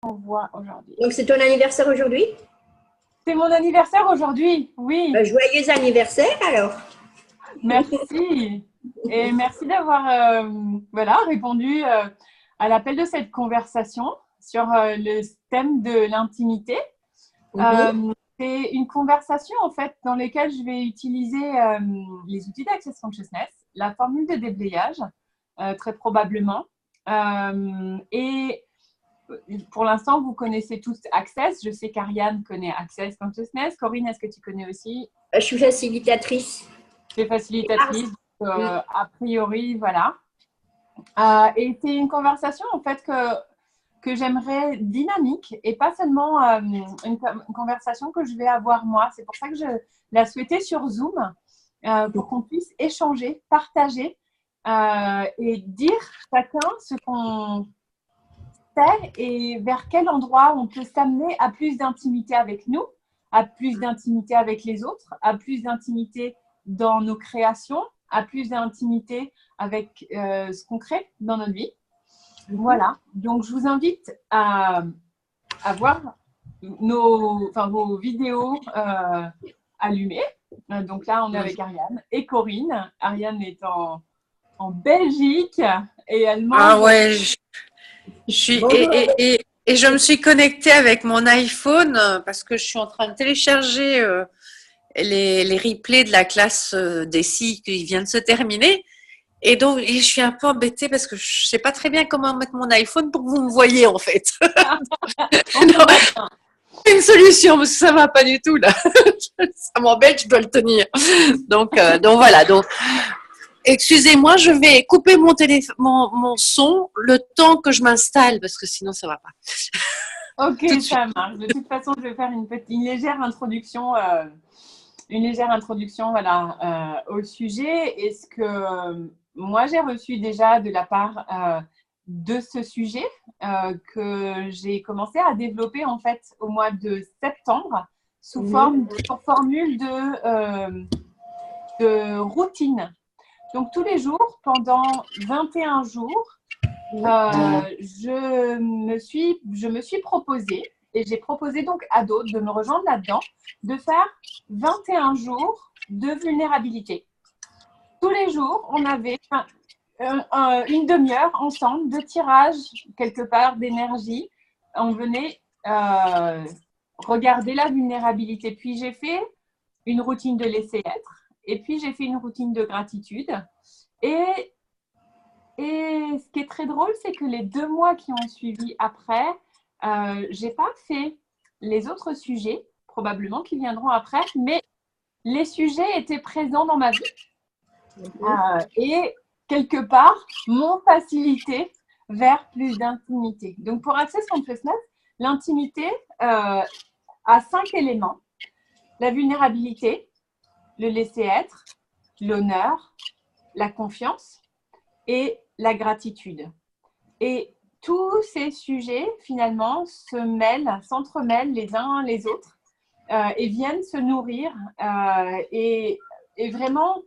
qu'on voit aujourd'hui. Donc, c'est ton anniversaire aujourd'hui? C'est mon anniversaire aujourd'hui, oui. Joyeux anniversaire alors. Merci. Et merci d'avoir voilà, répondu à l'appel de cette conversation sur le thème de l'intimité. C'est une conversation en fait dans laquelle je vais utiliser les outils d'Access Consciousness, la formule de déblayage, très probablement. Et pour l'instant, vous connaissez tous Access. Je sais qu'Ariane connaît Access Consciousness. Corinne, est-ce que tu connais aussi? Je suis facilitatrice. Tu es facilitatrice, a priori, voilà. Et c'est une conversation en fait que j'aimerais dynamique et pas seulement une conversation que je vais avoir moi. C'est pour ça que je l'ai souhaité sur Zoom pour qu'on puisse échanger, partager et dire chacun ce qu'on sait et vers quel endroit on peut s'amener à plus d'intimité avec nous, à plus d'intimité avec les autres, à plus d'intimité dans nos créations, à plus d'intimité avec ce qu'on crée dans notre vie. Voilà, donc je vous invite à voir vos vidéos allumées. Donc là, on est avec Ariane et Corinne. Ariane est en Belgique et elle mange… Ah ouais, et je me suis connectée avec mon iPhone parce que je suis en train de télécharger les replays de la classe des SI qui vient de se terminer. Et donc, je suis un peu embêtée parce que je ne sais pas très bien comment mettre mon iPhone pour que vous me voyez, en fait. Une solution, parce que ça ne va pas du tout, là. Ça m'embête, je dois le tenir. Donc voilà. Donc, excusez-moi, je vais couper mon son le temps que je m'installe, parce que sinon, ça ne va pas. Ok, ça marche. De toute façon, je vais faire une légère introduction. Voilà, au sujet. Et ce que moi j'ai reçu déjà de la part de ce sujet que j'ai commencé à développer en fait au mois de septembre sous formule de routine. Donc tous les jours, pendant 21 jours, je me suis proposée, et j'ai proposé donc à d'autres de me rejoindre là-dedans, de faire 21 jours de vulnérabilité. Tous les jours, on avait une demi-heure ensemble de tirage, quelque part, d'énergie. On venait regarder la vulnérabilité. Puis j'ai fait une routine de laisser être. Et puis j'ai fait une routine de gratitude. Et ce qui est très drôle, c'est que les 2 mois qui ont suivi après, je n'ai pas fait les autres sujets, probablement qui viendront après, mais les sujets étaient présents dans ma vie et quelque part m'ont facilité vers plus d'intimité. Donc pour Access Consciousness, l'intimité a 5 éléments: la vulnérabilité, le laisser-être, l'honneur, la confiance et la gratitude. Et tous ces sujets, finalement, s'entremêlent les uns les autres et viennent se nourrir. Et vraiment,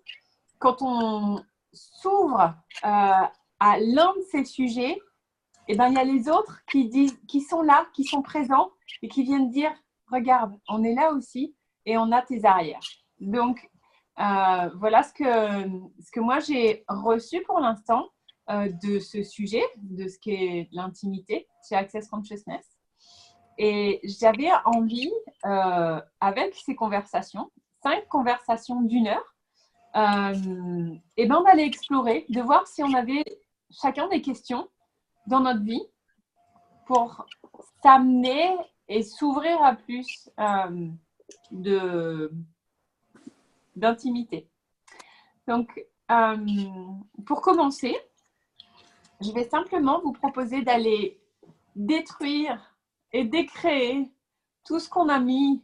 quand on s'ouvre à l'un de ces sujets, eh ben, il y a les autres qui sont là, qui sont présents et qui viennent dire « Regarde, on est là aussi et on a tes arrières. » Donc, voilà ce que moi j'ai reçu pour l'instant de ce sujet, de ce qu'est l'intimité chez Access Consciousness. Et j'avais envie, avec ces conversations, 5 conversations d'1 heure, et ben d'aller explorer, de voir si on avait chacun des questions dans notre vie pour s'amener et s'ouvrir à plus d'intimité. Donc, pour commencer, je vais simplement vous proposer d'aller détruire et décréer tout ce qu'on a mis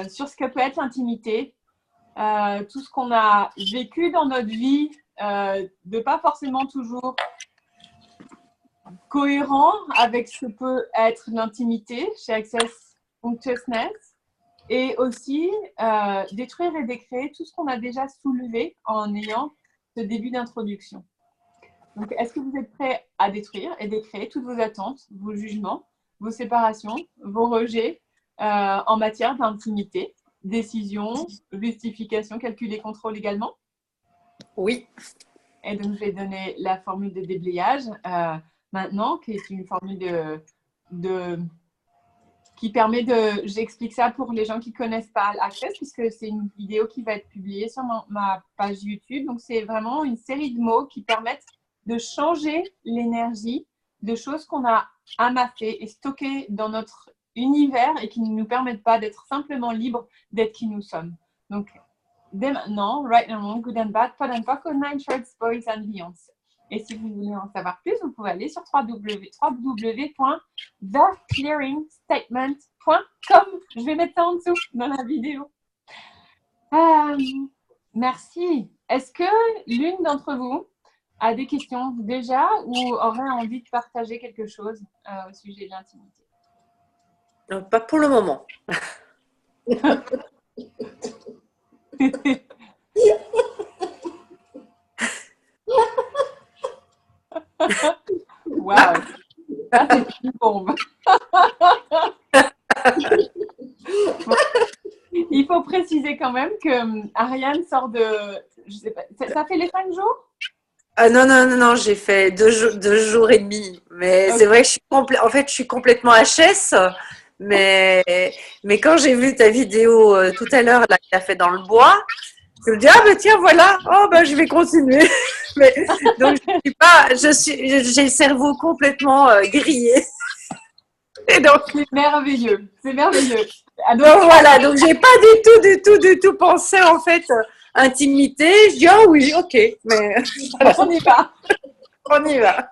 sur ce que peut être l'intimité, tout ce qu'on a vécu dans notre vie, de pas forcément toujours cohérent avec ce que peut être l'intimité chez Access Consciousness, et aussi détruire et décréer tout ce qu'on a déjà soulevé en ayant ce début d'introduction. Donc, est-ce que vous êtes prêts à détruire et décréer toutes vos attentes, vos jugements, vos séparations, vos rejets en matière d'intimité, décision, justification, calcul et contrôle également. Oui. Et donc, je vais donner la formule de déblayage maintenant, qui est une formule qui permet de… J'explique ça pour les gens qui ne connaissent pas Access, puisque c'est une vidéo qui va être publiée sur ma page YouTube. Donc, c'est vraiment une série de mots qui permettent de changer l'énergie de choses qu'on a amassées et stockées dans notre univers et qui ne nous permettent pas d'être simplement libres d'être qui nous sommes. Donc, dès maintenant, right and wrong, good and bad, pot and pock, nine shorts, boys and beyonds. Et si vous voulez en savoir plus, vous pouvez aller sur www.theclearingstatement.com. Je vais mettre ça en dessous dans la vidéo. Merci. Est-ce que l'une d'entre vous a des questions déjà ou aurait envie de partager quelque chose au sujet de l'intimité? Pas pour le moment. Waouh, ça c'est une bombe. Bon, il faut préciser quand même que Ariane sort de, je sais pas, ça fait les 5 jours? Non, j'ai fait 2 jours et demi. Mais c'est vrai que je suis complètement HS. Mais quand j'ai vu ta vidéo tout à l'heure, là, que tu as fait dans le bois, je me dis, ah ben tiens, voilà, oh ben je vais continuer. Mais, donc, j'ai le cerveau complètement grillé. Et donc, c'est merveilleux, c'est merveilleux. Donc voilà, donc j'ai pas du tout pensé en fait intimité. Je dis, oh oui, ok, mais on y va. On y va.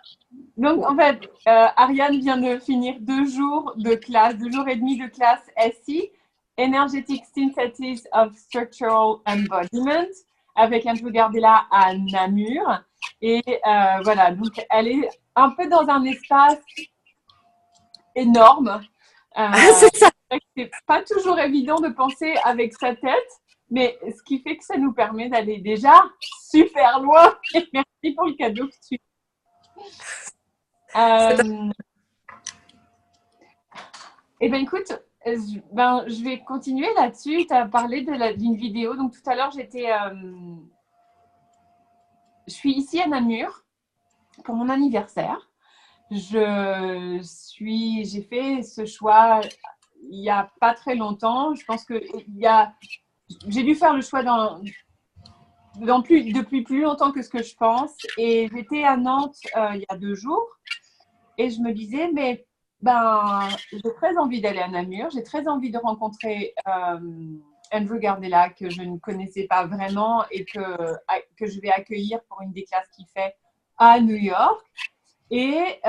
Donc, en fait, Ariane vient de finir 2 jours de classe, 2 jours et demi de classe SI, Energetic Synthesis of Structural Embodiment, avec Andrew Gardella à Namur. Et voilà, donc elle est un peu dans un espace énorme. C'est ça. C'est pas toujours évident de penser avec sa tête, mais ce qui fait que ça nous permet d'aller déjà super loin. Et merci pour le cadeau que tu eh bien, écoute, je vais continuer là-dessus. Tu as parlé d'une vidéo. Donc, tout à l'heure, je suis ici à Namur pour mon anniversaire. J'ai fait ce choix il n'y a pas très longtemps. Je pense que j'ai dû faire le choix depuis plus longtemps que ce que je pense. Et j'étais à Nantes il y a 2 jours. Et je me disais, mais j'ai très envie d'aller à Namur, j'ai très envie de rencontrer Andrew Gardella, que je ne connaissais pas vraiment et que je vais accueillir pour une des classes qu'il fait à New York. Et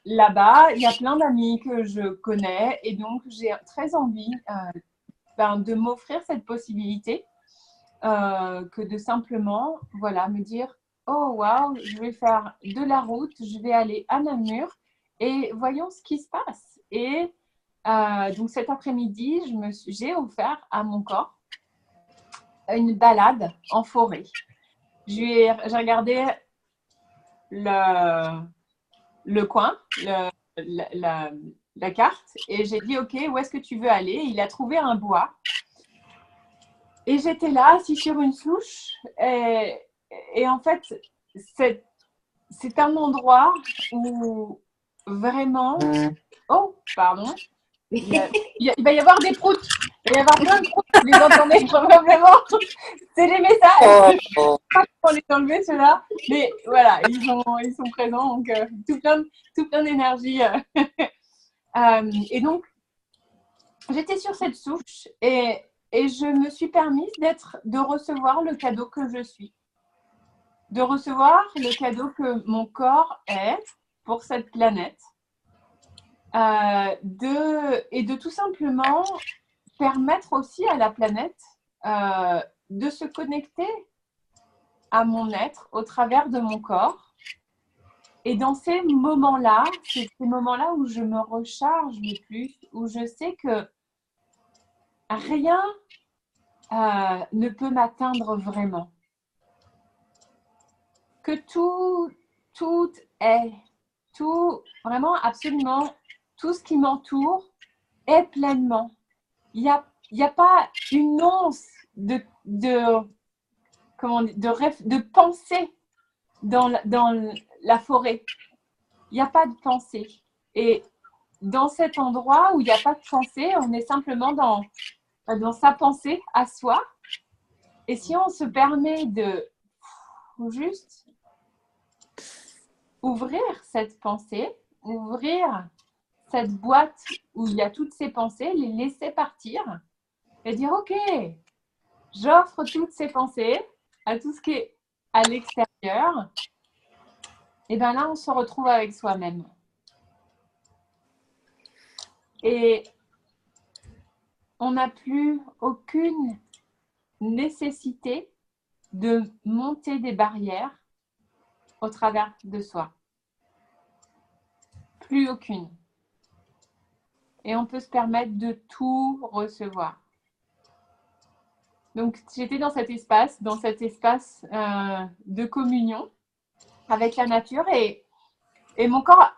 là-bas, il y a plein d'amis que je connais et donc j'ai très envie de m'offrir cette possibilité que de simplement me dire oh waouh, je vais faire de la route, je vais aller à Namur et voyons ce qui se passe. Et donc cet après-midi, j'ai offert à mon corps une balade en forêt. J'ai regardé le coin, la carte et j'ai dit ok, où est-ce que tu veux aller? Il a trouvé un bois. Et j'étais là, assis sur une souche et en fait, c'est un endroit où vraiment… Oh, pardon. Il va y avoir des proutes. Il va y avoir plein de proutes. Vous les entendez probablement. C'est les messages. Je ne sais pas comment les enlever, ceux-là. Mais voilà, ils sont présents. Donc, tout plein d'énergie. Et donc, j'étais sur cette souche et je me suis permise de recevoir le cadeau que je suis. De recevoir le cadeau que mon corps est pour cette planète. Et de tout simplement permettre aussi à la planète de se connecter à mon être au travers de mon corps. Et dans ces moments-là, c'est ces moments-là où je me recharge le plus, où je sais que rien ne peut m'atteindre vraiment. Que tout est, vraiment absolument tout ce qui m'entoure est pleinement. Il n'y a pas une once de pensée dans la forêt. Il n'y a pas de pensée. Et dans cet endroit où il n'y a pas de pensée, on est simplement dans sa pensée à soi. Et si on se permet de juste ouvrir cette pensée, ouvrir cette boîte où il y a toutes ces pensées, les laisser partir et dire ok, j'offre toutes ces pensées à tout ce qui est à l'extérieur. Et bien là, on se retrouve avec soi-même. Et on n'a plus aucune nécessité de monter des barrières au travers de soi. Plus aucune. Et on peut se permettre de tout recevoir. Donc, j'étais dans cet espace de communion avec la nature et mon corps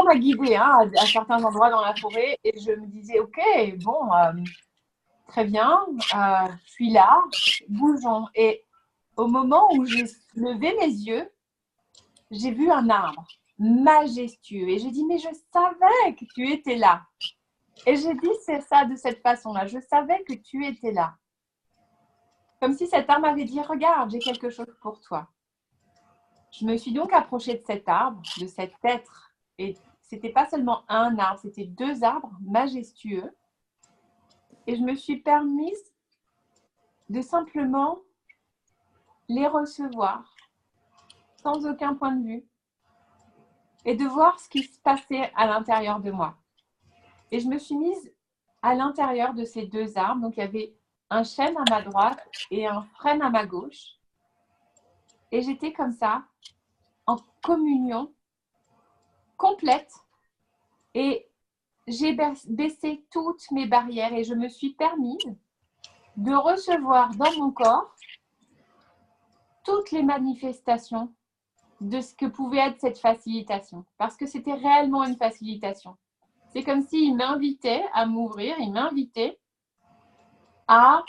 m'a guidée à certains endroits dans la forêt et je me disais, ok, bon, très bien, je suis là, bougeons. Et au moment où j'ai levé mes yeux, j'ai vu un arbre majestueux et j'ai dit, mais je savais que tu étais là. Et j'ai dit, c'est ça de cette façon-là, je savais que tu étais là. Comme si cet arbre m'avait dit, regarde, j'ai quelque chose pour toi. Je me suis donc approchée de cet arbre, de cet être. Et ce n'était pas seulement un arbre, c'était 2 arbres majestueux. Et je me suis permise de simplement les recevoir sans aucun point de vue et de voir ce qui se passait à l'intérieur de moi. Et je me suis mise à l'intérieur de ces 2 arbres. Donc, il y avait un chêne à ma droite et un frêne à ma gauche. Et j'étais comme ça, en communion complète. Et j'ai baissé toutes mes barrières et je me suis permise de recevoir dans mon corps toutes les manifestations de ce que pouvait être cette facilitation. Parce que c'était réellement une facilitation. C'est comme s'il m'invitait à m'ouvrir, il m'invitait à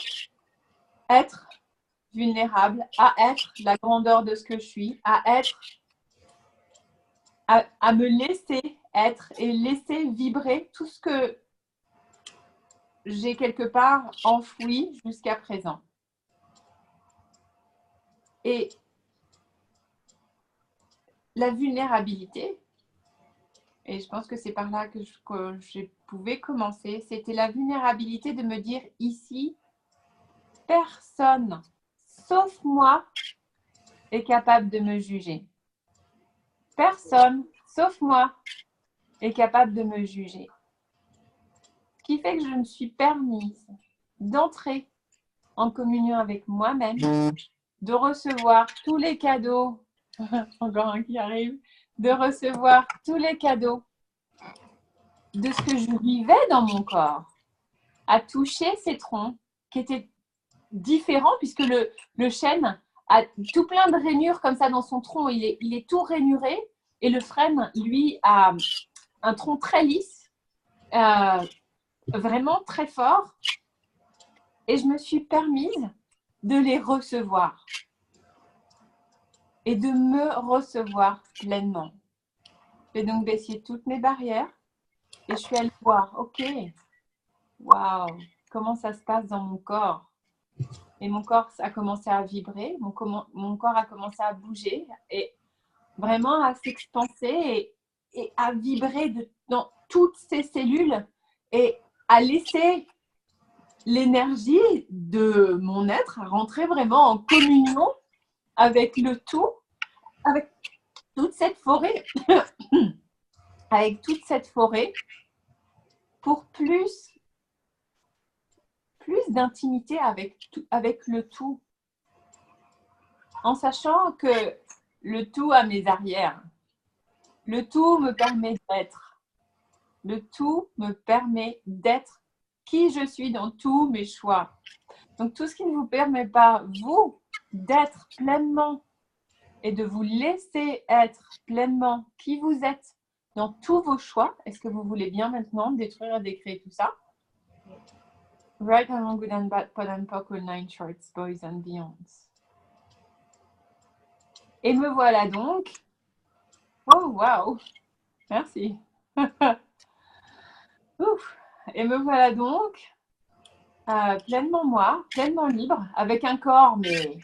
être vulnérable, à être la grandeur de ce que je suis, à me laisser être et laisser vibrer tout ce que j'ai quelque part enfoui jusqu'à présent. Et la vulnérabilité, et je pense que c'est par là que je pouvais commencer, c'était la vulnérabilité de me dire ici, personne, sauf moi, est capable de me juger. Personne, sauf moi, est capable de me juger. Ce qui fait que je me suis permise d'entrer en communion avec moi-même, de recevoir tous les cadeaux, encore un qui arrive, de recevoir tous les cadeaux de ce que je vivais dans mon corps, à toucher ces troncs qui étaient différents puisque le chêne a tout plein de rainures comme ça dans son tronc, il est tout rainuré et le frêne, lui, a un tronc très lisse, vraiment très fort et je me suis permise de les recevoir et de me recevoir pleinement. J'ai donc baissé toutes mes barrières et je suis allée voir, ok, waouh, comment ça se passe dans mon corps. Et mon corps a commencé à vibrer, mon corps a commencé à bouger et vraiment à s'expanser et à vibrer dans toutes ces cellules et à laisser l'énergie de mon être à rentrer vraiment en communion avec le tout, avec toute cette forêt, avec toute cette forêt pour plus d'intimité avec le tout, en sachant que le tout a mes arrières, le tout me permet d'être, le tout me permet d'être qui je suis dans tous mes choix. Donc tout ce qui ne vous permet pas, vous, d'être pleinement et de vous laisser être pleinement qui vous êtes dans tous vos choix. Est-ce que vous voulez bien maintenant détruire et décréer tout ça? Right and wrong, good and bad, pot and pock, all nine shorts, boys and beyonds. Et me voilà donc. Oh, wow. Merci. Ouf. Et me voilà donc pleinement moi, pleinement libre, avec un corps mais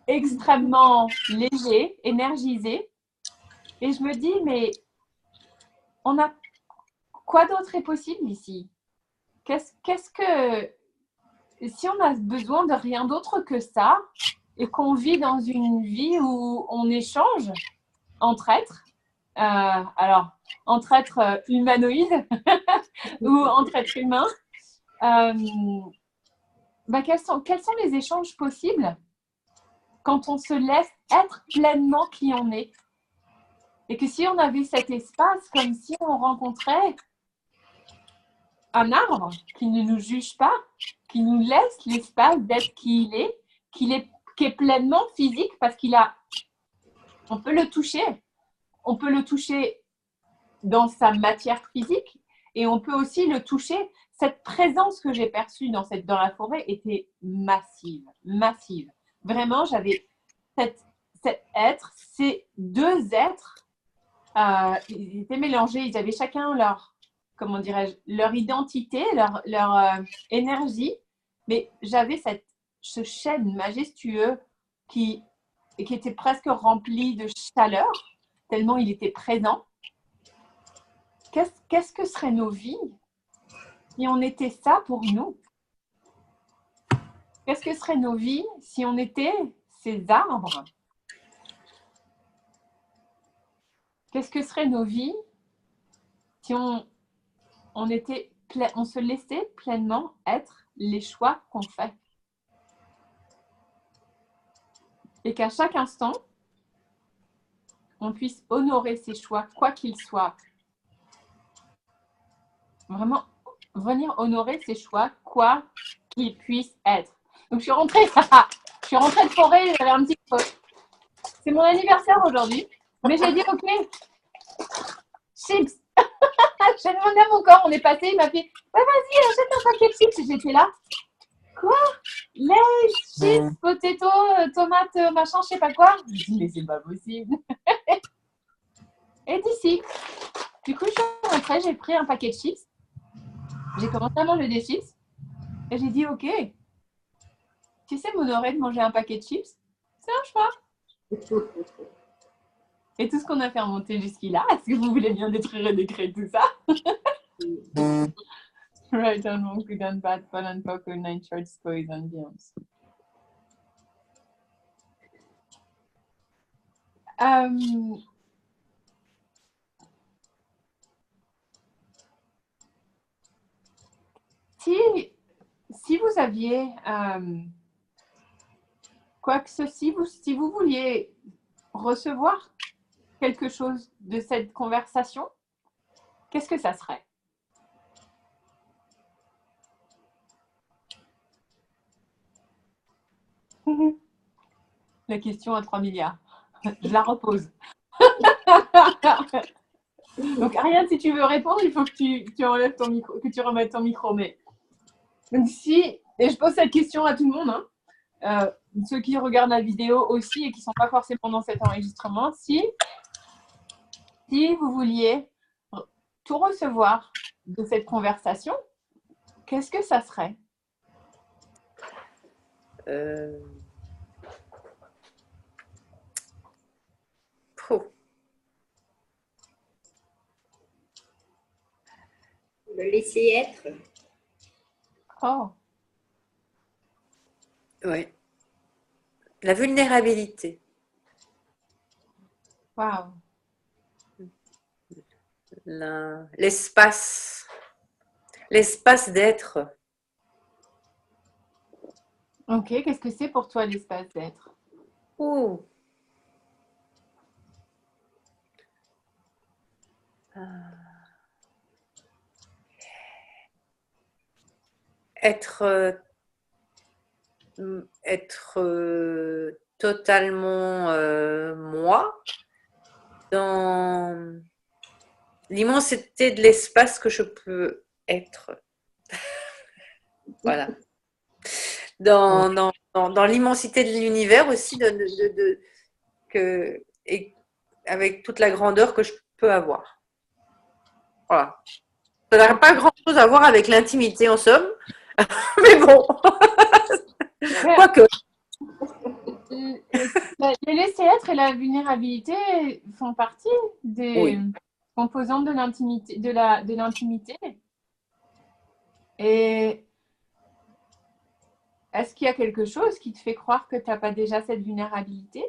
extrêmement léger, énergisé. Et je me dis, mais on a quoi d'autre est possible ici? Qu'est-ce que si on a besoin de rien d'autre que ça et qu'on vit dans une vie où on échange entre êtres, alors entre êtres humanoïdes ou entre êtres humains, quels sont les échanges possibles quand on se laisse être pleinement qui on est? Et que si on avait cet espace comme si on rencontrait un arbre qui ne nous juge pas, qui nous laisse l'espace d'être qui il est, qui est pleinement physique parce on peut le toucher. On peut le toucher dans sa matière physique et on peut aussi le toucher. Cette présence que j'ai perçue dans la forêt était massive, massive. Vraiment, j'avais ces deux êtres, ils étaient mélangés, ils avaient chacun leur, comment dirais-je, leur identité, leur énergie, mais j'avais ce chêne majestueux qui était presque rempli de chaleur, tellement il était présent. Qu'est-ce que seraient nos vies si on était ça pour nous? Qu'est-ce que seraient nos vies si on était ces arbres? Qu'est-ce que seraient nos vies si on se laissait pleinement être les choix qu'on fait? Et qu'à chaque instant, on puisse honorer ses choix, quoi qu'ils soient. Vraiment, venir honorer ses choix, quoi qu'ils puissent être. Donc, je suis rentrée de forêt, j'avais un petit creux. C'est mon anniversaire aujourd'hui, mais j'ai dit, OK, chips. J'ai demandé à mon corps, on est passé, il m'a fait, ouais, vas-y, achète un paquet de chips. Et j'étais là, quoi? Lays, chips, potato, tomate, machin, je sais pas quoi. Je me dis, mais c'est pas possible. Et d'ici, du coup, je suis rentrée, j'ai pris un paquet de chips. J'ai commencé à manger des chips. Et j'ai dit, OK, tu sais m'honorer de manger un paquet de chips? C'est un choix. Et tout ce qu'on a fait remonter jusqu'ici, est-ce que vous voulez bien détruire et décréer tout ça? Right on, wrong, good and bad, fun and poker, nine shorts, boys and beyonds. Si vous aviez si vous vouliez recevoir quelque chose de cette conversation, qu'est-ce que ça serait? La question à 3 milliards. Je la repose. Donc, Ariane, si tu veux répondre, il faut que tu enlèves ton micro, que tu remettes ton micro. Mais donc, et je pose cette question à tout le monde, hein, ceux qui regardent la vidéo aussi et qui ne sont pas forcément dans cet enregistrement, si vous vouliez tout recevoir de cette conversation, qu'est-ce que ça serait? Le laisser être. Oh. Oui. La vulnérabilité. Wow. L'espace d'être. Ok, qu'est-ce que c'est pour toi l'espace d'être? Être totalement moi dans l'immensité de l'espace que je peux être. Voilà. Dans l'immensité de l'univers aussi, et avec toute la grandeur que je peux avoir. Voilà. Ça n'a pas grand-chose à voir avec l'intimité en somme, mais bon. Quoique. Le laisser-être et la vulnérabilité font partie des composantes de l'intimité, de l'intimité. Et est-ce qu'il y a quelque chose qui te fait croire que tu n'as pas déjà cette vulnérabilité?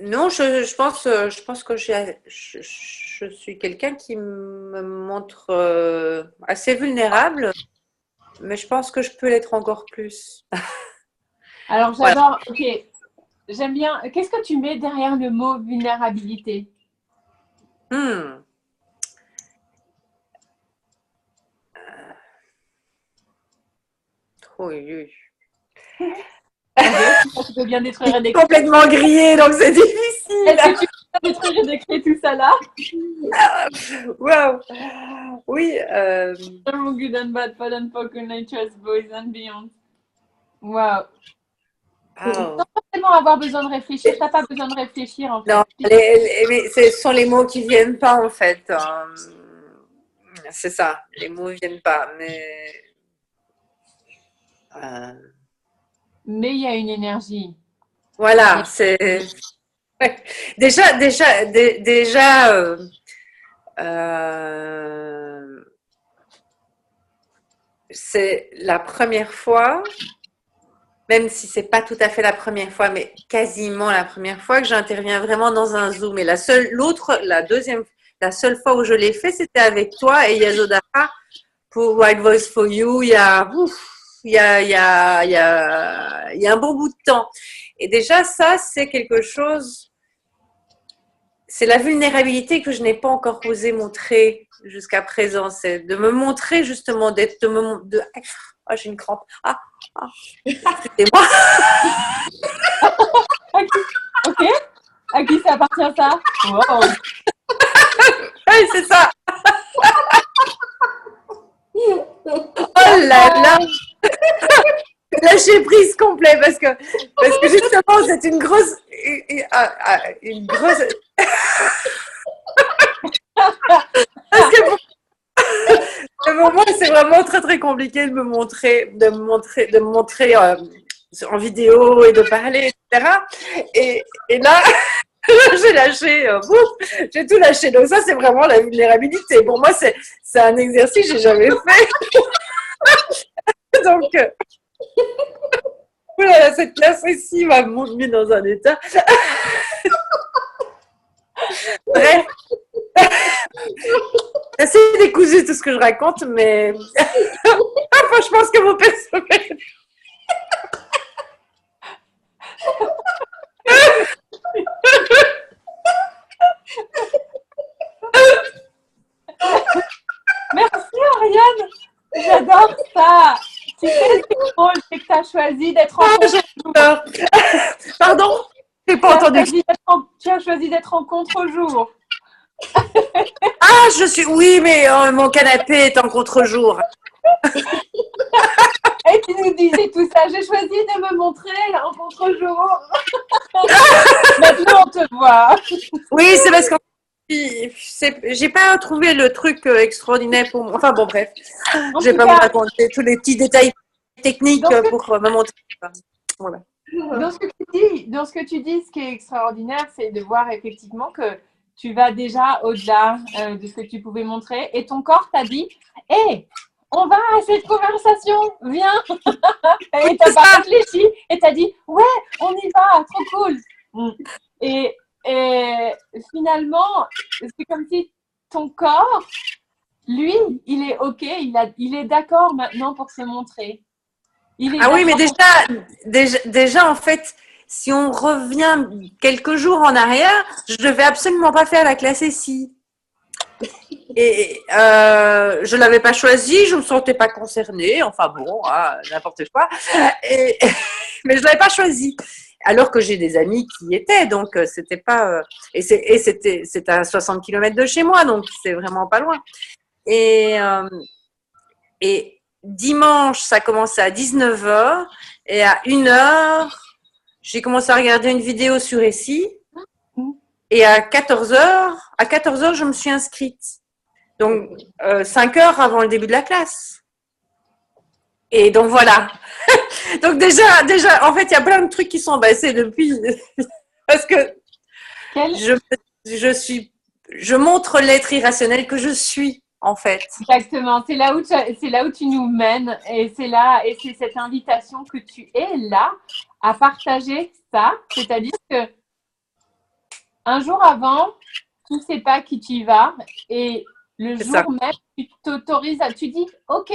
Non, je pense que je suis quelqu'un qui me montre assez vulnérable, mais je pense que je peux l'être encore plus. Alors, j'adore. Ok, j'aime bien. Qu'est-ce que tu mets derrière le mot vulnérabilité? Oui. Tu peux bien détruire et décrire. Complètement grillé, donc c'est difficile. Est-ce que tu peux détruire et décrire tout ça là? Waouh. Oui. Good and bad, fun and poker, nature's boys and beyond. Waouh. Sans forcément avoir besoin de réfléchir, t'as pas besoin de réfléchir en fait. Non, mais ce sont les mots qui viennent pas en fait. C'est ça, les mots viennent pas, mais il y a une énergie. Voilà, c'est déjà, c'est la première fois, même si c'est pas tout à fait la première fois, mais quasiment la première fois que j'interviens vraiment dans un Zoom. Et la seule fois où je l'ai fait, c'était avec toi et Yasodhara pour White Voice for You. Il y a un bon bout de temps. Et déjà, ça, c'est quelque chose, c'est la vulnérabilité que je n'ai pas encore osé montrer jusqu'à présent. C'est de me montrer justement, oh, j'ai une crampe. Excusez-moi. Ok. À qui ça appartient ça? Wow. Oui, c'est ça. Oh là là. Lâcher prise complet parce que justement c'est une grosse parce que le moment c'est vraiment très très compliqué de me montrer en vidéo et de parler, etc. Et là j'ai tout lâché, donc ça c'est vraiment la vulnérabilité. Pour moi c'est un exercice que j'ai jamais fait. Donc voilà, cette classe ici m'a mis dans un état. Bref, c'est assez décousu tout ce que je raconte, mais enfin, je pense que vous percevez. Merci Ariane, j'adore ça. Tu sais ce qui est drôle, c'est que tu as choisi d'être en contre-jour. Pardon, j'ai pas entendu. Tu as choisi d'être en contre-jour. Ah, oui, mais mon canapé est en contre-jour. Et tu nous disais tout ça, j'ai choisi de me montrer en contre-jour. Maintenant on te voit. Oui, c'est parce que j'ai pas trouvé le truc extraordinaire pour moi. Enfin bon, bref, je vais pas vous raconter tous les petits détails techniques pour me montrer. Voilà. Dans ce que tu dis, ce qui est extraordinaire, c'est de voir effectivement que tu vas déjà au-delà de ce que tu pouvais montrer. Et ton corps t'a dit « Hé, on va à cette conversation, viens !» Et tu n'as pas réfléchi et tu as dit « Ouais, on y va, trop cool !» Et finalement, c'est comme si ton corps, lui, il est OK, il est d'accord maintenant pour se montrer. Oui, mais déjà, en fait, si on revient quelques jours en arrière, je ne devais absolument pas faire la classe SI. Et je ne l'avais pas choisi, je ne me sentais pas concernée, enfin bon, n'importe quoi. Mais je ne l'avais pas choisi. alors que j'ai des amis qui y étaient, donc c'était pas c'était à 60 km de chez moi, donc c'est vraiment pas loin. Et dimanche, ça commençait à 19h et à 1h, j'ai commencé à regarder une vidéo sur Essie et à 14h, je me suis inscrite. Donc 5 heures avant le début de la classe. Et donc voilà. Donc déjà, en fait, il y a plein de trucs qui sont baissés depuis, parce que je montre l'être irrationnel que je suis, en fait. Exactement. C'est là où tu nous mènes, et c'est cette invitation que tu es là à partager ça. C'est-à-dire que un jour avant, tu ne sais pas qui tu y vas, et le jour même, tu t'autorises tu dis, OK,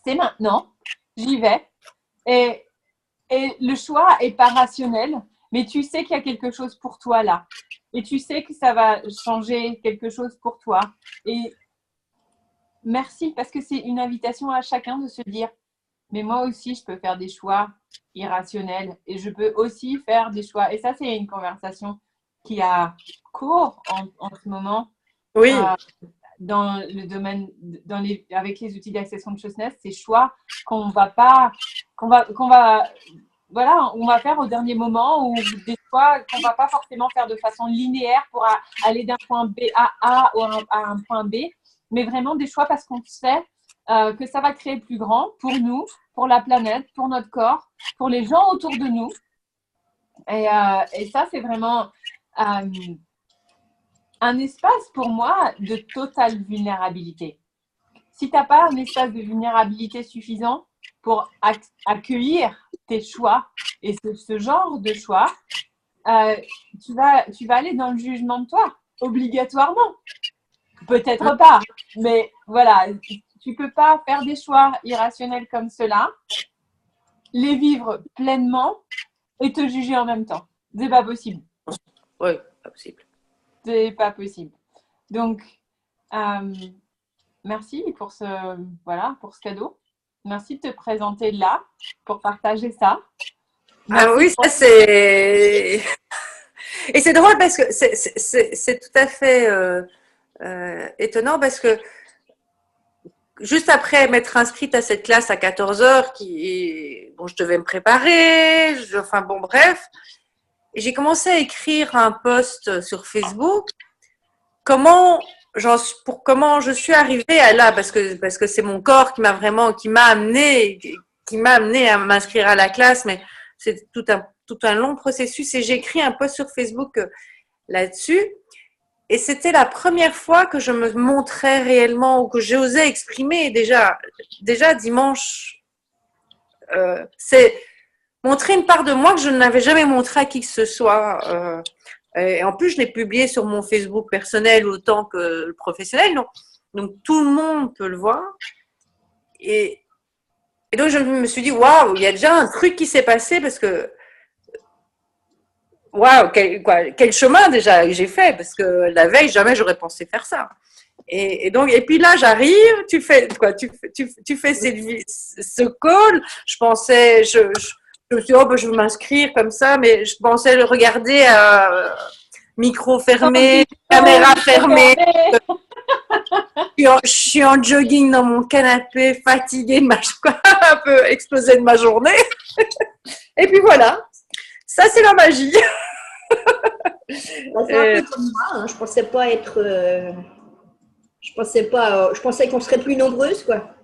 c'est maintenant, j'y vais. Et le choix n'est pas rationnel, mais tu sais qu'il y a quelque chose pour toi là. Et tu sais que ça va changer quelque chose pour toi. Et merci, parce que c'est une invitation à chacun de se dire, mais moi aussi, je peux faire des choix irrationnels et je peux aussi faire des choix. Et ça, c'est une conversation qui a cours en ce moment. Oui. Dans le domaine, avec les outils d'accession de consciousness, ces choix qu'on va faire au dernier moment, ou des choix qu'on va pas forcément faire de façon linéaire pour aller d'un point B à A ou à un point B, mais vraiment des choix parce qu'on sait que ça va créer plus grand pour nous, pour la planète, pour notre corps, pour les gens autour de nous. Et ça, c'est vraiment un espace pour moi de totale vulnérabilité. Si tu n'as pas un espace de vulnérabilité suffisant pour accueillir tes choix et ce genre de choix, tu vas aller dans le jugement de toi, obligatoirement. Peut-être pas, mais voilà, tu ne peux pas faire des choix irrationnels comme cela, les vivre pleinement et te juger en même temps. C'est pas possible. Oui, pas possible. C'est pas possible. Donc, merci pour ce cadeau. Merci de te présenter là pour partager ça. Ah oui, ça c'est... Et c'est drôle parce que c'est tout à fait étonnant, parce que juste après m'être inscrite à cette classe à 14h, je devais me préparer, enfin bon, bref, j'ai commencé à écrire un post sur Facebook, comment je suis arrivée à là, parce que c'est mon corps qui m'a amené à m'inscrire à la classe, mais c'est tout un long processus, et j'ai écrit un post sur Facebook là-dessus. Et c'était la première fois que je me montrais réellement, ou que j'osais exprimer déjà dimanche. C'est montrer une part de moi que je n'avais jamais montré à qui que ce soit. Et en plus, je l'ai publié sur mon Facebook personnel autant que le professionnel. Donc tout le monde peut le voir. Et donc, je me suis dit, waouh, il y a déjà un truc qui s'est passé, parce que waouh, quel chemin déjà j'ai fait, parce que la veille, jamais j'aurais pensé faire ça. Et puis là, j'arrive, tu fais ce call. Je me suis dit, je vais m'inscrire comme ça, mais je pensais le regarder à micro fermé, caméra fermée. Je suis en jogging dans mon canapé, fatiguée, un peu explosée de ma journée. Et puis voilà, ça c'est la magie. C'est un peu comme moi, hein. Je pensais pas être. Je pensais qu'on serait plus nombreuses, quoi.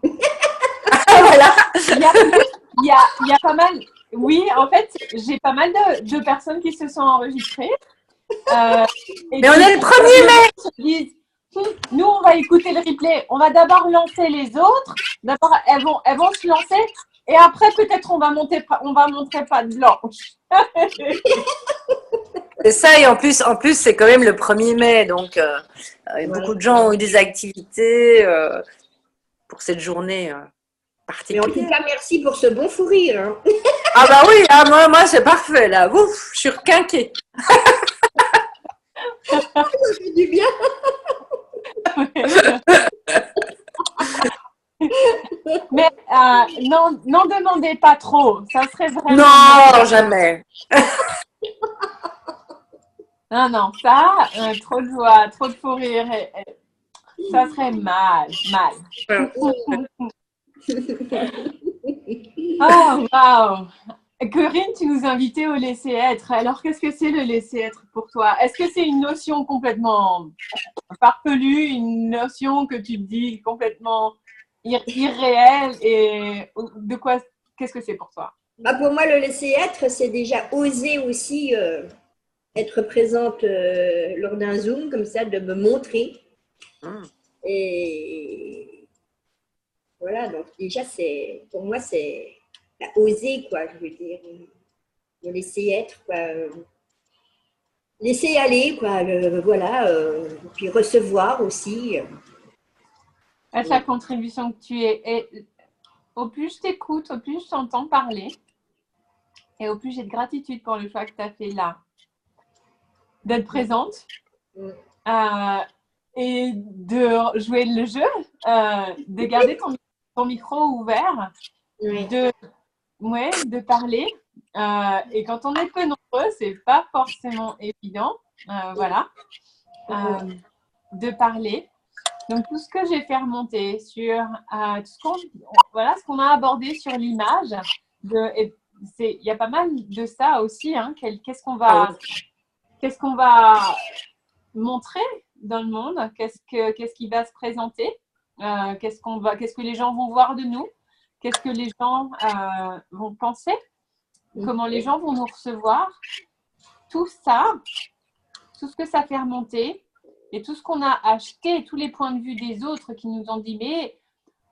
Voilà. Il y a pas mal. Oui, en fait, j'ai pas mal de personnes qui se sont enregistrées. Mais on est le 1er mai. Nous, on va écouter le replay. On va d'abord lancer les autres. D'abord, elles vont se lancer. Et après, peut-être, on va montrer pas de blanche. C'est ça, et en plus, c'est quand même le 1er mai. Donc, beaucoup de gens ont eu des activités pour cette journée particulière. Mais en tout cas, merci pour ce bon fou rire. Hein. Ah bah oui, moi c'est parfait là. Ouf, je suis requinquée. Ça fait du bien. Mais n'en demandez pas trop. Ça serait vraiment… Non, jamais. Non, ça, trop de joie, trop de fou rire, ça serait mal. Oh, waouh! Corinne, tu nous invitais au laisser-être. Alors, qu'est-ce que c'est le laisser-être pour toi? Est-ce que c'est une notion complètement farfelue, une notion que tu te dis complètement irréelle? Et de quoi, qu'est-ce que c'est pour toi? Bah, pour moi, le laisser-être, c'est déjà oser aussi être présente lors d'un Zoom, comme ça, de me montrer. Et voilà, donc déjà, pour moi, c'est oser, quoi, je veux dire. Me laisser être, quoi. Laisser aller, quoi. Voilà. Puis recevoir aussi. À chaque contribution que tu es. Et au plus je t'écoute, au plus je t'entends parler. Et au plus j'ai de gratitude pour le choix que tu as fait là. D'être présente. Et de jouer le jeu. De garder ton micro ouvert. De parler. Et quand on est peu nombreux, c'est pas forcément évident. Voilà. De parler. Donc, tout ce que j'ai fait remonter sur ce qu'on a abordé sur l'image, il y a pas mal de ça aussi. Hein, qu'est-ce qu'on va montrer dans le monde? Qu'est-ce qui va se présenter? Qu'est-ce que les gens vont voir de nous? Qu'est-ce que les gens vont penser? Comment les gens vont nous recevoir? Tout ça, tout ce que ça fait remonter, et tout ce qu'on a acheté, tous les points de vue des autres qui nous ont dit mais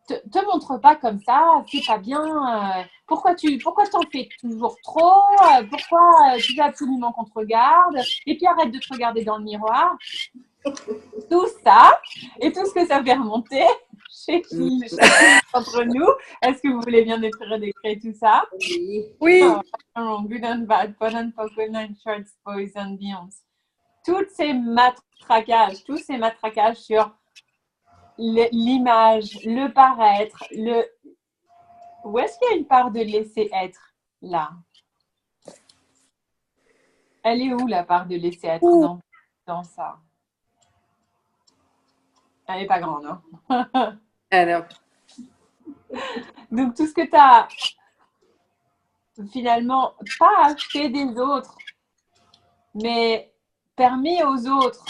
te montre pas comme ça, c'est pas bien, pourquoi t'en fais toujours trop, pourquoi tu veux absolument qu'on te regarde, et puis arrête de te regarder dans le miroir. Tout ça, et tout ce que ça fait remonter chez chacun d'entre nous. Est-ce que vous voulez bien décrire tout ça? Oui. Good and bad, fun and fun and shorts, boys and beyonds. Tous ces matraquages sur l'image, le paraître, où est-ce qu'il y a une part de laisser être là? Elle est où la part de laisser être dans ça? Elle n'est pas grande, hein? Alors. Donc tout ce que tu as finalement pas acheté des autres, mais permis aux autres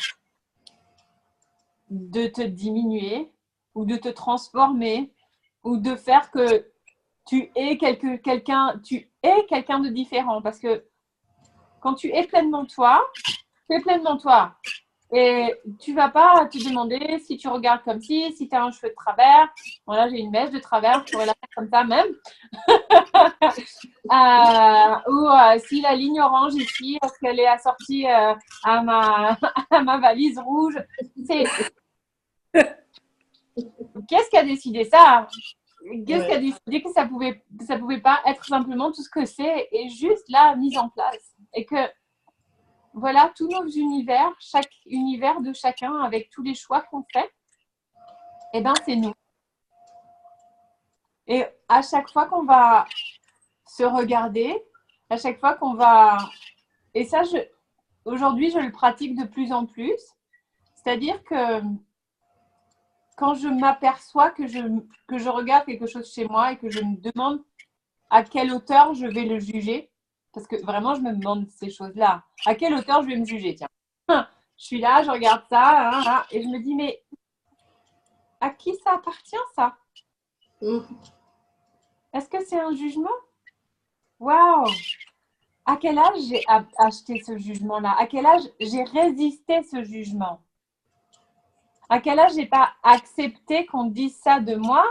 de te diminuer ou de te transformer ou de faire que tu es quelqu'un de différent, parce que quand tu es pleinement toi, tu es pleinement toi. Et tu vas pas te demander si tu regardes comme si tu as un cheveu de travers. Voilà, j'ai une mèche de travers, je pourrais la faire comme ça même. Ou si la ligne orange ici, est-ce qu'elle est assortie à ma valise rouge? Qu'est-ce qui a décidé ça? Qu'est-ce qui a décidé que ça pouvait pas être simplement tout ce que c'est et juste là, mise en place? Et que voilà, tous nos univers, chaque univers de chacun avec tous les choix qu'on fait, eh ben c'est nous. Et à chaque fois qu'on va se regarder, à chaque fois qu'on va… Et ça, aujourd'hui, je le pratique de plus en plus. C'est-à-dire que quand je m'aperçois que je regarde quelque chose chez moi et que je me demande à quelle hauteur je vais le juger, parce que vraiment, je me demande ces choses-là. À quelle hauteur je vais me juger? Tiens, je suis là, je regarde ça, et je me dis, mais à qui ça appartient, ça? Est-ce que c'est un jugement? Waouh! À quel âge j'ai acheté ce jugement-là? À quel âge j'ai résisté ce jugement? À quel âge j'ai pas accepté qu'on dise ça de moi?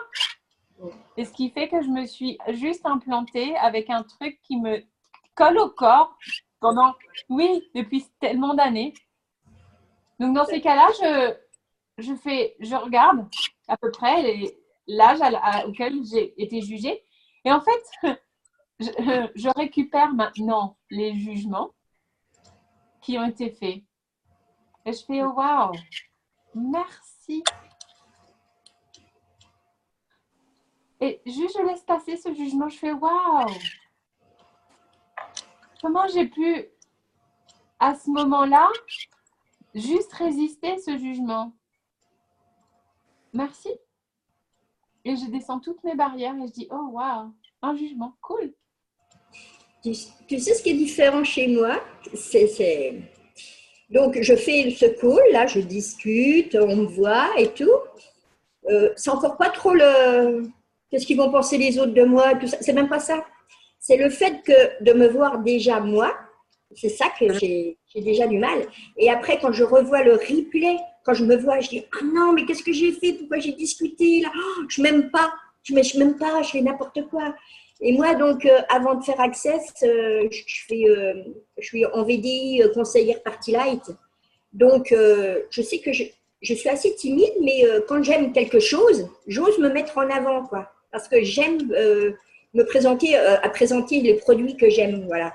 Et ce qui fait que je me suis juste implantée avec un truc qui me colle au corps depuis tellement d'années. Donc dans ces cas-là, je regarde à peu près l'âge auquel j'ai été jugée. Et en fait, je récupère maintenant les jugements qui ont été faits. Et je fais, oh, waouh, merci. Et juste, je laisse passer ce jugement. Je fais waouh! Comment j'ai pu, à ce moment-là, juste résister ce jugement? Merci. Et je descends toutes mes barrières et je dis oh waouh, un jugement, cool. Tu sais ce qui est différent chez moi? Donc, je fais ce call, là, je discute, on me voit et tout. C'est encore pas trop le… Qu'est-ce qu'ils vont penser les autres de moi, tout ça. C'est même pas ça. C'est le fait de me voir déjà moi. C'est ça que j'ai déjà du mal. Et après, quand je revois le replay, quand je me vois, je dis ah non, mais qu'est-ce que j'ai fait? Pourquoi j'ai discuté là? Oh, je m'aime pas. Je m'aime pas. Je fais n'importe quoi. Et moi, donc, avant de faire Access, je suis en VDI conseillère Party Light. Donc, je sais que je suis assez timide, mais quand j'aime quelque chose, j'ose me mettre en avant, quoi. Parce que j'aime me présenter, à présenter les produits que j'aime, voilà.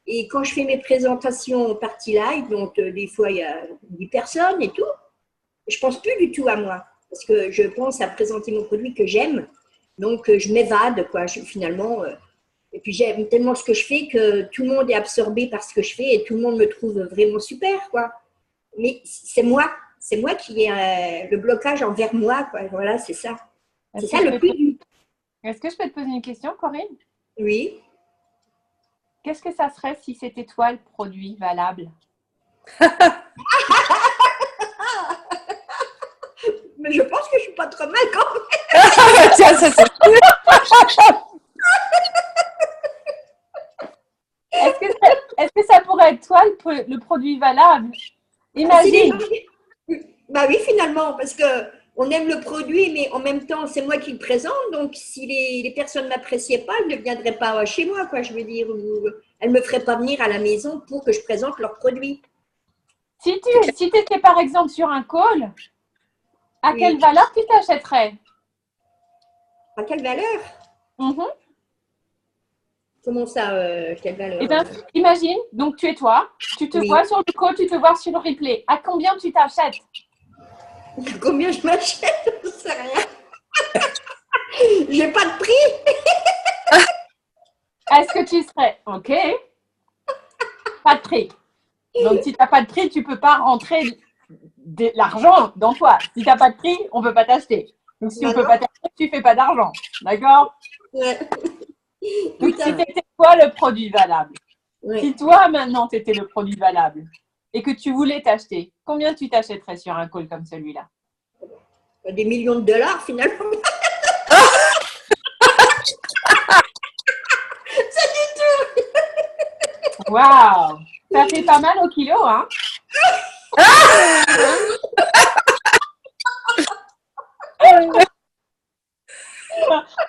Et quand je fais mes présentations Party Live, donc des fois il y a 10 personnes et tout, je pense plus du tout à moi. Parce que je pense à présenter mon produit que j'aime. Donc, je m'évade, quoi, finalement. Et puis, j'aime tellement ce que je fais que tout le monde est absorbé par ce que je fais et tout le monde me trouve vraiment super, quoi. Mais c'est moi qui ai le blocage envers moi, quoi. Voilà, c'est ça. C'est ça le plus dur. Est-ce que je peux te poser une question, Corinne? Oui. Qu'est-ce que ça serait si c'était toi le produit valable? Mais je pense que je suis pas trop mal quand même. Tiens, ça c'est Est-ce que ça pourrait être toi le produit valable? Imagine. Bah oui, finalement, parce que on aime le produit, mais en même temps, c'est moi qui le présente. Donc, si les personnes ne m'appréciaient pas, elles ne viendraient pas chez moi, quoi, je veux dire. Elles ne me feraient pas venir à la maison pour que je présente leurs produits. Si tu étais par exemple sur un call, à Oui. quelle valeur tu t'achèterais? À quelle valeur? Comment ça, quelle valeur? Eh bien, imagine, donc tu es toi, tu te Oui. vois sur le call, tu te vois sur le replay. À combien tu t'achètes? Combien je m'achète? Je ne sais rien. J'ai pas de prix. Est-ce que tu serais OK? Pas de prix. Donc, si tu n'as pas de prix, tu ne peux pas rentrer l'argent dans toi. Si tu n'as pas de prix, on ne peut pas t'acheter. Donc, si on ne peut pas t'acheter, tu ne fais pas d'argent. D'accord? Ouais. Donc, si tu étais toi le produit valable, Ouais. si toi maintenant tu étais le produit valable et que tu voulais t'acheter, combien tu t'achèterais sur un call comme celui-là? Des millions de dollars finalement. C'est du tout. Waouh! Ça fait pas mal au kilo, hein?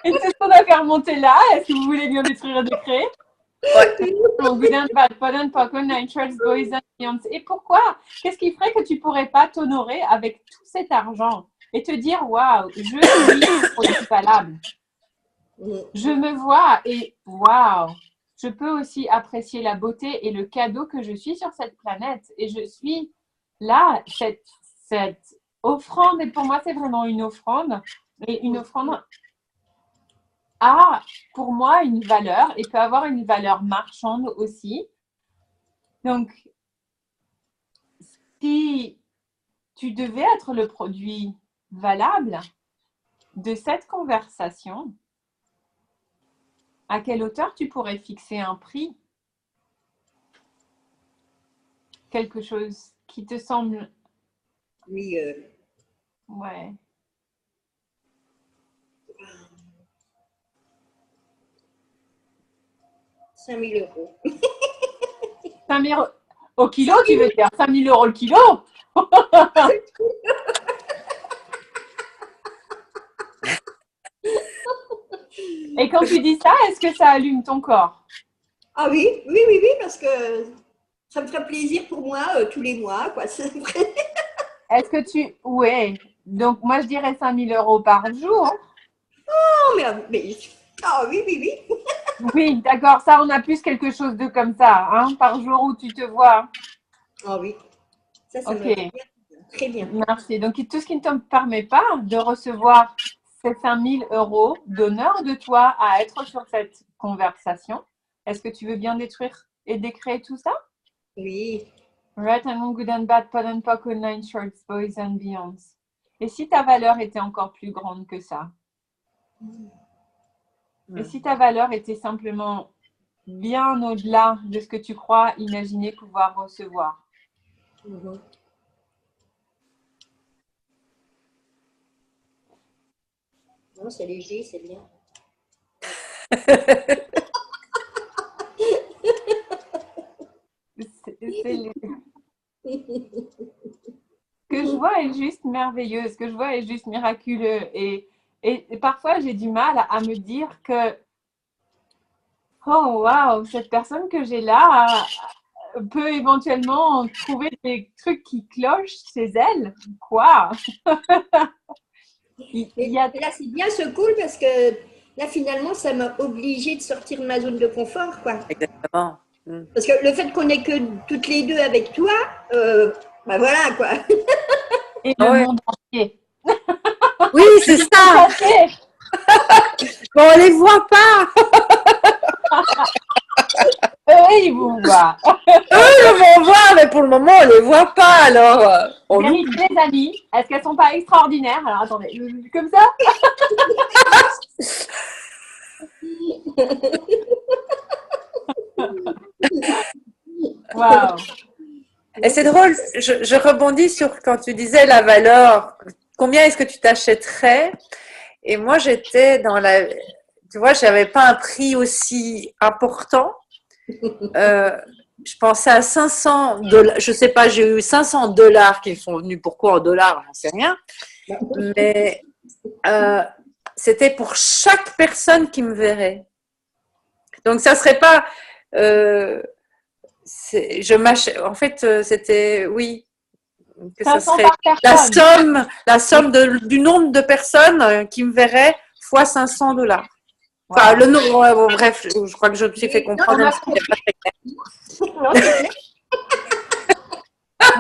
Et c'est ce qu'on a fait remonter là. Est-ce que vous voulez bien détruire le décret? Et pourquoi? Qu'est-ce qui ferait que tu pourrais pas t'honorer avec tout cet argent et te dire waouh, je suis produit valable. Je me vois et waouh, je peux aussi apprécier la beauté et le cadeau que je suis sur cette planète. Et je suis là, cette offrande, et pour moi, c'est vraiment une offrande. Et une offrande a, pour moi, une valeur et peut avoir une valeur marchande aussi. Donc, si tu devais être le produit valable de cette conversation, à quelle hauteur tu pourrais fixer un prix? Quelque chose qui te semble… Oui. Ouais. 5 000 euros. 5 000 au kilo, tu veux dire 5 000 euros le kilo? Et quand tu dis ça, est-ce que ça allume ton corps? Ah oui, parce que ça me ferait plaisir pour moi tous les mois, quoi. C'est vrai. Est-ce que tu… Ouais. Donc, moi, je dirais 5 000 euros par jour. Non, mais… Ah oui. Oui, d'accord. Ça, on a plus quelque chose de comme ça, hein, par jour où tu te vois. Ah oui. Ça Ok. me va bien. Très bien. Merci. Donc, tout ce qui ne te permet pas de recevoir ces 5 000 € d'honneur de toi à être sur cette conversation. Est-ce que tu veux bien détruire et décréer tout ça? Oui. Right and wrong, good and bad, pod and poc, all nine shorts, boys and beyonds. Et si ta valeur était encore plus grande que ça? Et si ta valeur était simplement bien au-delà de ce que tu crois imaginer pouvoir recevoir? Non, c'est léger, c'est bien. Ce que je vois est juste merveilleux, ce que je vois est juste miraculeux. Et parfois, j'ai du mal à me dire que, oh waouh, cette personne que j'ai là peut éventuellement trouver des trucs qui clochent chez elle. Quoi? Là, c'est bien ce cool parce que là, finalement, ça m'a obligée de sortir de ma zone de confort, quoi. Exactement. Parce que le fait qu'on n'est que toutes les deux avec toi, bah voilà, quoi. Et le monde entier. Oui, c'est ça. Bon, on les voit pas. Eux, ils vous voient. Eux, ils vont voir, mais pour le moment, on les voit pas. Alors, on Vérifie les amis. Est-ce qu'elles sont pas extraordinaires? Alors, attendez, comme ça? Waouh. Et c'est drôle, je rebondis sur quand tu disais la valeur, combien est-ce que tu t'achèterais? Et moi, j'étais dans la... Tu vois, je n'avais pas un prix aussi important. Je pensais à 500 $. Je ne sais pas, j'ai eu 500 $ qui sont venus. Pourquoi en dollars? J'en sais rien. Mais c'était pour chaque personne qui me verrait. Donc, ça ne serait pas... en fait, c'était, oui, que ça serait la somme du nombre de personnes qui me verraient fois 500 $. Enfin, le nombre, bref, je crois que je me suis fait comprendre.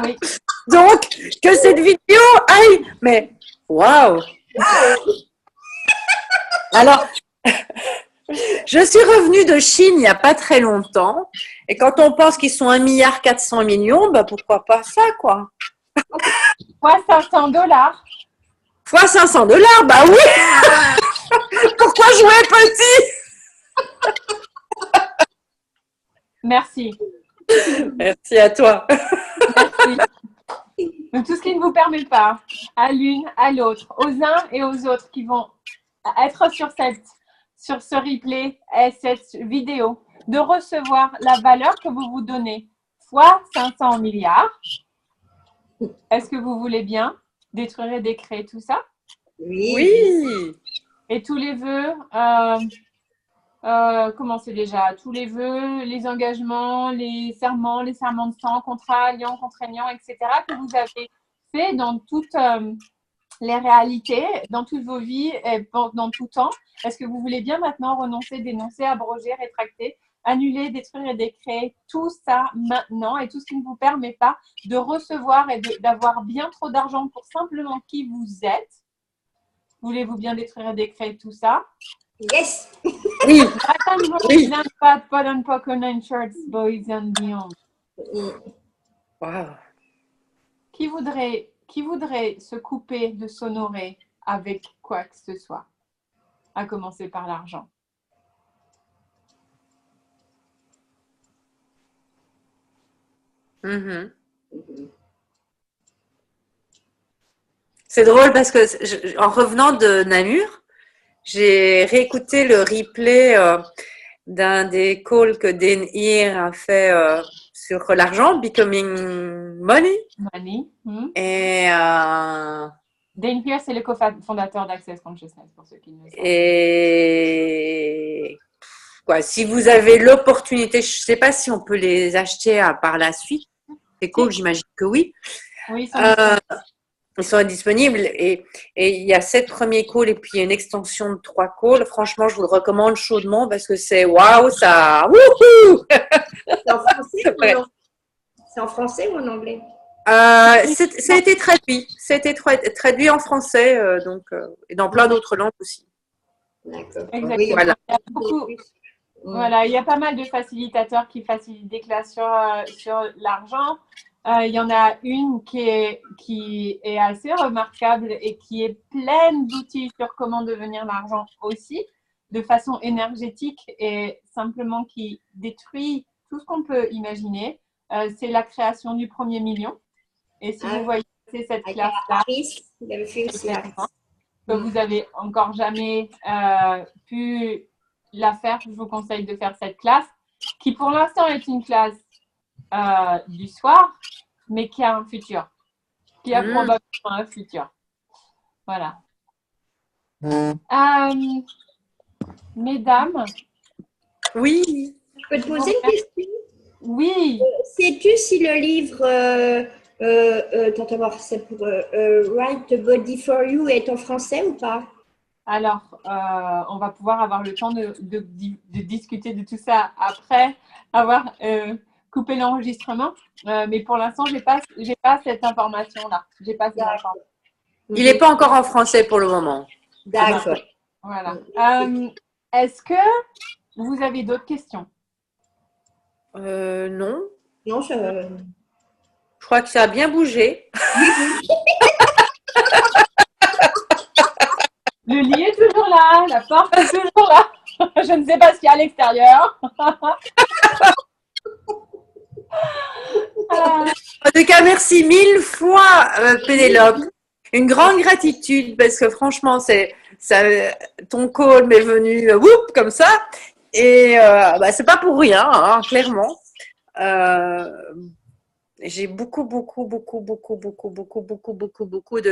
Oui. Donc, que cette vidéo aille, mais waouh! Alors, je suis revenue de Chine il n'y a pas très longtemps. Et quand on pense qu'ils sont 1,4 milliard, bah pourquoi pas ça, quoi? Fois 500 $. Fois 500 $, bah oui! Pourquoi jouer petit? Merci. Merci à toi. Merci. Donc, tout ce qui ne vous permet pas, à l'une, à l'autre, aux uns et aux autres qui vont être sur ce replay et cette vidéo, de recevoir la valeur que vous vous donnez fois 500 milliards. Est-ce que vous voulez bien détruire et décréer tout ça? Oui. Et tous les vœux, comment c'est déjà? Tous les vœux, les engagements, les serments de sang, contrats, alliances, contraignants, etc. que vous avez fait dans toutes les réalités, dans toutes vos vies et dans tout temps. Est-ce que vous voulez bien maintenant renoncer, dénoncer, abroger, rétracter, annuler, détruire et décréer tout ça maintenant et tout ce qui ne vous permet pas de recevoir et d'avoir bien trop d'argent pour simplement qui vous êtes? Voulez-vous bien détruire et décréer tout ça? Yes! Oui. Oui. Boys and beyond. Wow. Qui voudrait se couper de s'honorer avec quoi que ce soit? À commencer par l'argent. C'est drôle parce que en revenant de Namur, j'ai réécouté le replay d'un des calls que Dan Heer a fait sur l'argent, Becoming Money. Et Dan Heer, c'est le cofondateur d'Access Consciousness, pour ceux qui ne le savent pas. Et quoi, si vous avez l'opportunité, je ne sais pas si on peut les acheter par la suite. C'est cool, j'imagine que oui. Oui, ils sont disponibles et il y a 7 premiers calls et puis il y a une extension de 3 calls. Franchement, je vous le recommande chaudement parce que c'est waouh, ça. Wouhou! C'est en français ou en anglais? Ça a été traduit. Ça a été traduit en français, et dans plein d'autres langues aussi. D'accord. Exactement. Oui, Voilà. Il y a beaucoup, voilà, il y a pas mal de facilitateurs qui facilitent des classes sur l'argent. Il y en a une qui est assez remarquable et qui est pleine d'outils sur comment devenir l'argent aussi, de façon énergétique et simplement qui détruit tout ce qu'on peut imaginer. C'est la création du premier million. Et si vous voyez cette avec classe-là, Harris, il avait fait aussi Harris. que vous avez encore jamais pu la faire, je vous conseille de faire cette classe, qui pour l'instant est une classe du soir, mais qui a un futur, qui a probablement un futur. Voilà. Mesdames. Oui. Je peux te poser une question? Oui. Sais-tu si le livre attends, voir, c'est pour Write the Body for You est en français ou pas? Alors, on va pouvoir avoir le temps de discuter de tout ça après avoir coupé l'enregistrement. Mais pour l'instant, j'ai pas cette information-là. J'ai pas cette information. Il n'est pas encore en français pour le moment. D'accord. Voilà. Est-ce que vous avez d'autres questions? Non. Non, Je crois que ça a bien bougé. Le lit est toujours là, la porte est toujours là. Je ne sais pas ce qu'il y a à l'extérieur. En tout cas, merci 1000 fois, Pénélope. Une grande gratitude parce que franchement, ton call m'est venu comme ça. Et c'est pas pour rien, hein, clairement. J'ai beaucoup de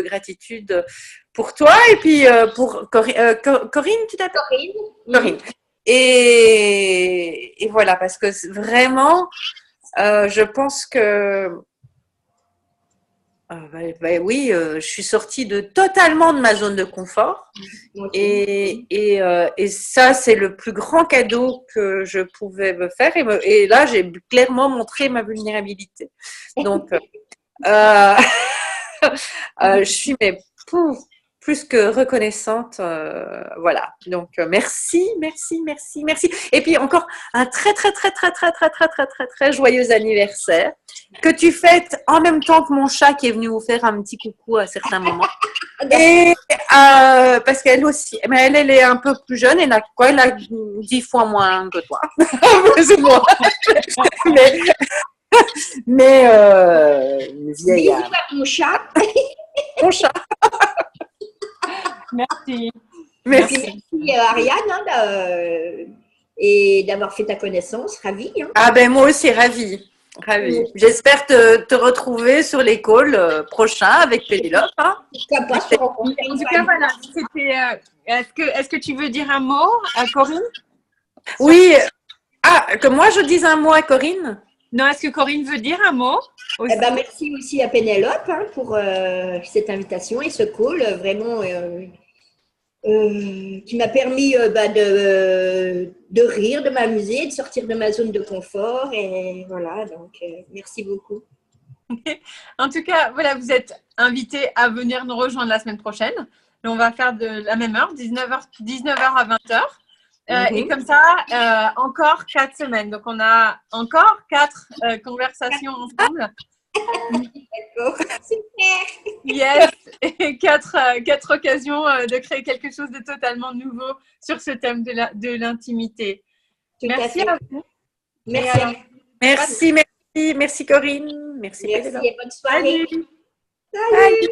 gratitude pour toi et puis pour Corinne, tu t'appelles? Corinne. Et voilà, parce que vraiment, je pense que oui, je suis sortie totalement de ma zone de confort. Et ça, c'est le plus grand cadeau que je pouvais me faire. Et là, j'ai clairement montré ma vulnérabilité. Donc, je suis plus que reconnaissante. Voilà. Donc, merci. Et puis encore un très joyeux anniversaire que tu fêtes en même temps que mon chat qui est venu vous faire un petit coucou à certains moments. Et parce qu'elle aussi, mais elle est un peu plus jeune, elle a 10 fois moins que toi. Plus ou moins. mais vieille. Bisous à mon chat. Mon chat. Merci. Merci Ariane et d'avoir fait ta connaissance. Ravie. Hein. Ah ben moi aussi, ravie. J'espère te retrouver sur les calls prochains avec Pénélope. Hein. En tout cas, voilà. Est-ce que tu veux dire un mot à Corinne? Oui. Ah, que moi je dise un mot à Corinne? Non, est-ce que Corinne veut dire un mot aussi? Merci aussi à Pénélope pour cette invitation et ce call vraiment qui m'a permis de rire, de m'amuser, de sortir de ma zone de confort. Et voilà, donc merci beaucoup. En tout cas, voilà, vous êtes invités à venir nous rejoindre la semaine prochaine. On va faire de la même heure, 19h à 20h. Et comme ça, encore 4 semaines. Donc, on a encore 4 conversations ensemble. D'accord, super. Yes, et 4 occasions de créer quelque chose de totalement nouveau sur ce thème de l'intimité. Merci à vous. Merci Corinne. Merci et bonne soirée. Salut.